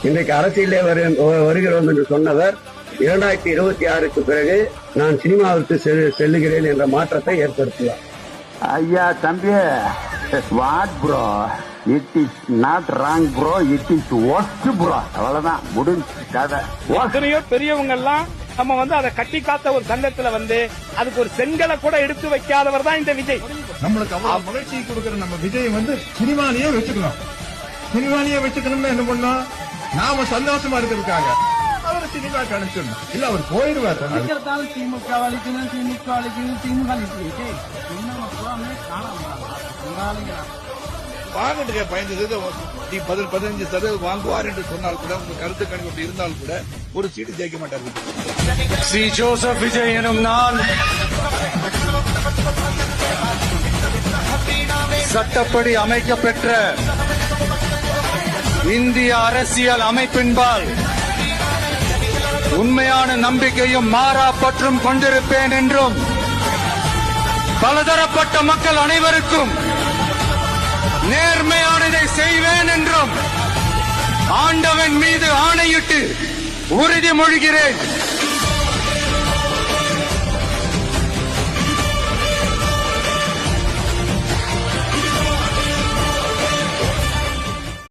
இன்றைக்கு அரசியலே வருகிறோம் என்று சொன்னவர் 2026க்கு பிறகு நான் சினிமாவுக்கு செல்லுகிறேன் என்ற மாற்றத்தை ஏற்படுத்துவார். ஐயா தம்பி, what bro, it is not wrong bro, it is worst bro. அவ்வளவுதான், முடிஞ்சு கதை. எத்தனையோ பெரியவங்க எல்லாம் நம்ம அதை கட்டி காத்த ஒரு சங்கத்துல அதுக்கு ஒரு செங்கலை கூட எடுத்து வைக்காதவர் தான் இந்த விஜய். நம்மளுக்கு அவ்வளவு மகிழ்ச்சி கொடுக்கிற நம்ம விஜய் சினிமாலேயே வச்சுக்கணும். சினிமாலேயே வச்சுக்கணும்னு என்ன பண்ணோம், நாம சந்தோஷமா இருக்கிறதுக்காக அவர் சினிமா அனுப்பிச்சிடணும். இல்ல அவர் போயிடுவார். திமுக அழிக்கணும், திமுக அழிக்கணும், திமுக வாங்கிட்டு 15% வாங்குவார் என்று சொன்னால் கூட, உங்க கருத்து கணிப்பு இருந்தால் கூட ஒரு சீட்டு ஜெயிக்க மாட்டார். ஸ்ரீ ஜோசப் விஜய் எனும் நான் சட்டப்படி அமைக்கப்பெற்ற இந்திய அரசியல் அமைப்பின்பால் உண்மையான நம்பிக்கையும் மாறா பற்றும் கொண்டிருப்பேன் என்றும் பலதரப்பட்ட மக்கள் அனைவருக்கும் நேர்மையானதை செய்வேன் என்றும் ஆண்டவன் மீது ஆணையிட்டு உறுதிமொழிகிறேன்.